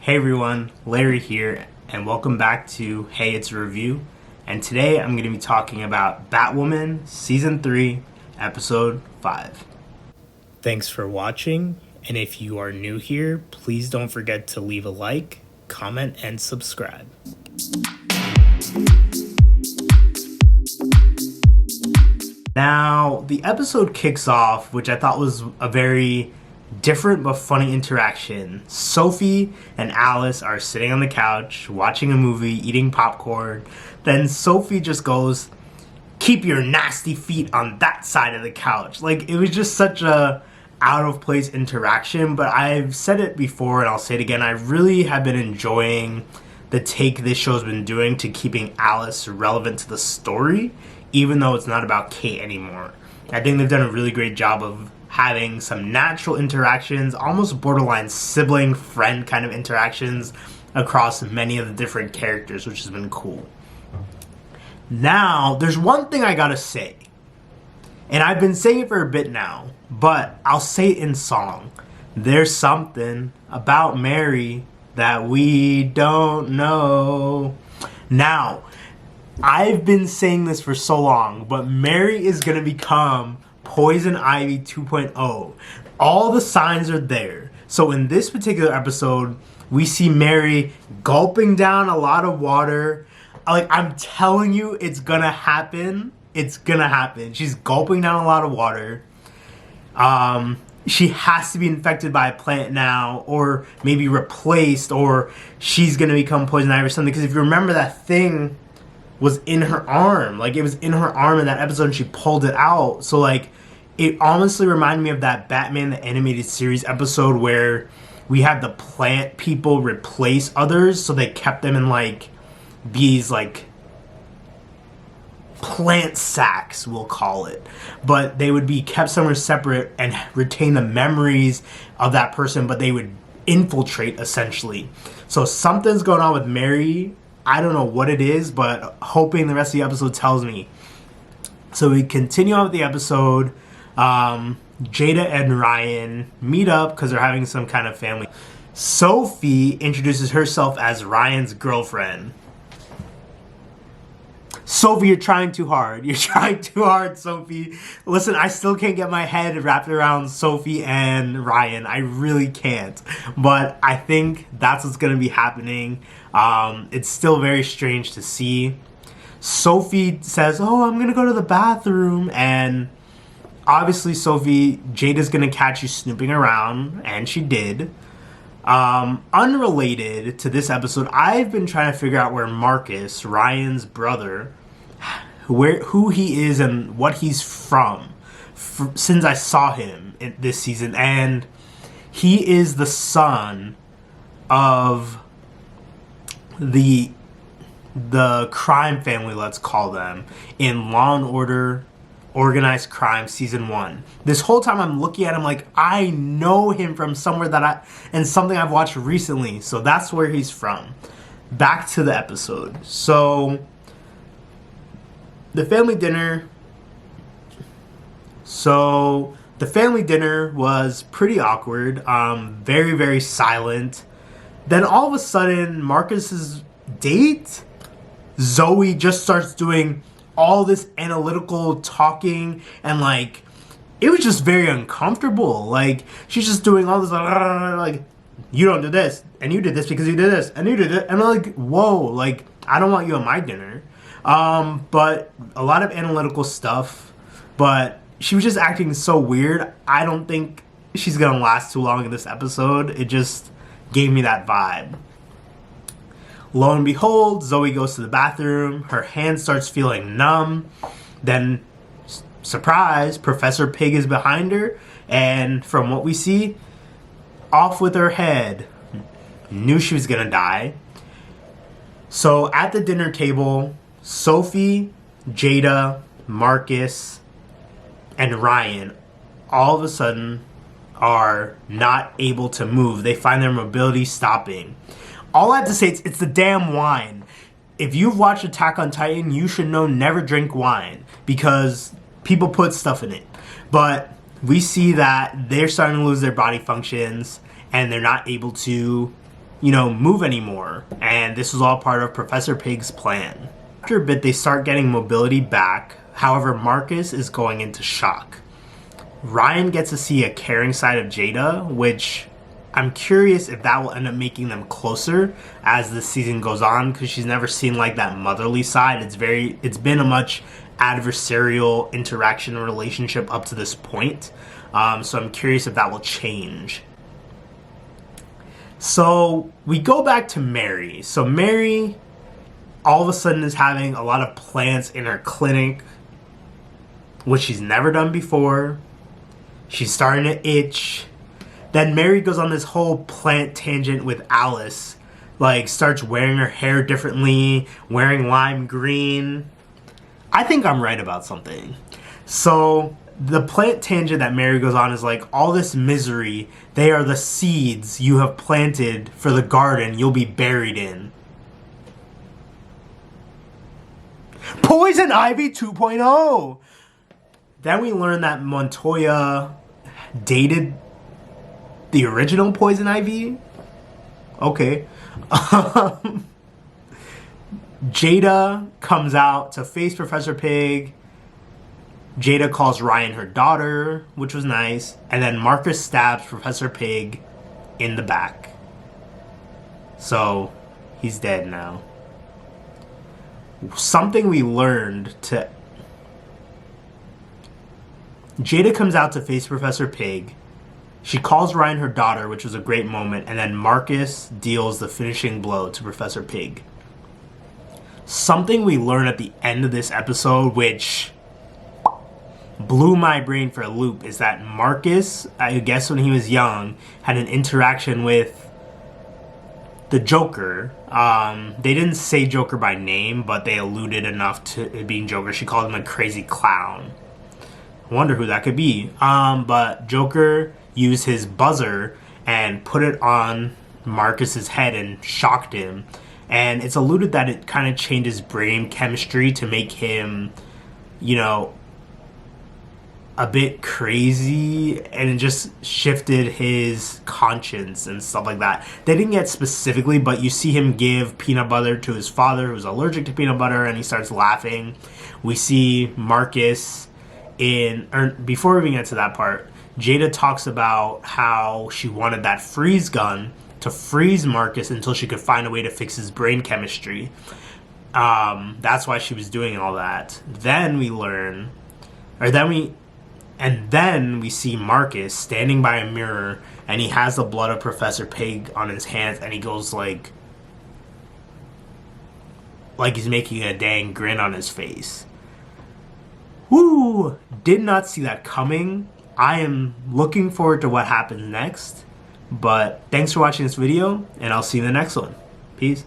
Hey everyone, Larry here, and welcome back to Hey, It's a Review. And today I'm going to be talking about Batwoman Season 3, Episode 5. Thanks for watching, and if you are new here, please don't forget to leave a like, comment, and subscribe. Now, the episode kicks off, which I thought was a very different but funny interaction. Sophie and Alice are sitting on the couch, watching a movie, eating popcorn. Then Sophie just goes, "Keep your nasty feet on that side of the couch." Like, it was just such a out of place interaction, but I've said it before and I'll say it again. I really have been enjoying the take this show's been doing to keeping Alice relevant to the story, even though it's not about Kate anymore. I think they've done a really great job of having some natural interactions, almost borderline sibling friend kind of interactions across many of the different characters, which has been cool. Now, there's one thing I gotta say, and I've been saying it for a bit now, but I'll say it in song. There's something about Mary that we don't know. Now, I've been saying this for so long, but Mary is gonna become Poison Ivy 2.0. All the signs are there. So in this particular episode, we see Mary gulping down a lot of water. Like, I'm telling you, it's gonna happen. It's gonna happen. She's gulping down a lot of water. She has to be infected by a plant now, or maybe replaced, or she's gonna become Poison Ivy or something. Because if you remember, that thing was in her arm. Like, it was in her arm in that episode and she pulled it out. So, like, it honestly reminded me of that Batman the Animated Series episode where we had the plant people replace others. So they kept them in, like, these, like, plant sacks, we'll call it. But they would be kept somewhere separate and retain the memories of that person, but they would infiltrate, essentially. So something's going on with Mary. I don't know what it is, but hoping the rest of the episode tells me. So we continue on with the episode. Jada and Ryan meet up because they're having some kind of family. Sophie introduces herself as Ryan's girlfriend. Sophie, you're trying too hard. You're trying too hard, Sophie. Listen, I still can't get my head wrapped around Sophie and Ryan. I really can't. But I think that's what's going to be happening. It's still very strange to see. Sophie says, "Oh, I'm going to go to the bathroom." And obviously, Sophie, Jada's going to catch you snooping around. And she did. Unrelated to this episode, I've been trying to figure out where Marcus, Ryan's brother, who he is and what he's from since I saw him in this season. And he is the son of the crime family, let's call them, in Law and Order Organized Crime Season 1. This whole time I'm looking at him like, I know him from somewhere and something I've watched recently. So that's where he's from. Back to the episode. So the family dinner was pretty awkward. Very, very silent. Then all of a sudden, Marcus's date, Zoe, just starts doing all this analytical talking, and, like, it was just very uncomfortable. Like, she's just doing all this, like, you don't do this, and you did this because you did this, and you did it, and I'm like, whoa, like, I don't want you at my dinner. But a lot of analytical stuff, but she was just acting so weird. I don't think she's gonna last too long in this episode. It just gave me that vibe. Lo and behold, Zoe goes to the bathroom. Her hand starts feeling numb. Then, surprise, Professor Pig is behind her. And from what we see, off with her head. Knew she was going to die. So at the dinner table, Sophie, Jada, Marcus, and Ryan all of a sudden are not able to move. They find their mobility stopping. All I have to say is, it's the damn wine. If you've watched Attack on Titan, you should know never drink wine because people put stuff in it. But we see that they're starting to lose their body functions and they're not able to move anymore. And this was all part of Professor Pig's plan. After a bit, they start getting mobility back. However, Marcus is going into shock. Ryan gets to see a caring side of Jada, which I'm curious if that will end up making them closer as the season goes on, because she's never seen like that motherly side. It's been a much adversarial interaction and relationship up to this point. So I'm curious if that will change. So we go back to Mary. So Mary all of a sudden is having a lot of plants in her clinic, which she's never done before. She's starting to itch. Then Mary goes on this whole plant tangent with Alice. Like, starts wearing her hair differently, wearing lime green. I think I'm right about something. So, the plant tangent that Mary goes on is like, all this misery, they are the seeds you have planted for the garden you'll be buried in. Poison Ivy 2.0! Then we learn that Montoya dated the original Poison Ivy? Okay. Jada comes out to face Professor Pig. Jada calls Ryan her daughter, which was nice. And then Marcus stabs Professor Pig in the back. So, he's dead now. Something we learned to... Jada comes out to face Professor Pig. She calls Ryan her daughter, which was a great moment. And then Marcus deals the finishing blow to Professor Pig. Something we learn at the end of this episode, which blew my brain for a loop, is that Marcus, I guess when he was young, had an interaction with the Joker. They didn't say Joker by name, but they alluded enough to it being Joker. She called him a crazy clown. I wonder who that could be. But Joker used his buzzer and put it on Marcus's head and shocked him. And it's alluded that it kind of changed his brain chemistry to make him, a bit crazy, and it just shifted his conscience and stuff like that. They didn't get specifically, but you see him give peanut butter to his father, who's allergic to peanut butter, and he starts laughing. We see Marcus before we even get to that part, Jada talks about how she wanted that freeze gun to freeze Marcus until she could find a way to fix his brain chemistry. That's why she was doing all that. Then we see Marcus standing by a mirror, and he has the blood of Professor Pig on his hands, and he goes like he's making a dang grin on his face. Woo! Did not see that coming. I am looking forward to what happens next. But thanks for watching this video, and I'll see you in the next one. Peace.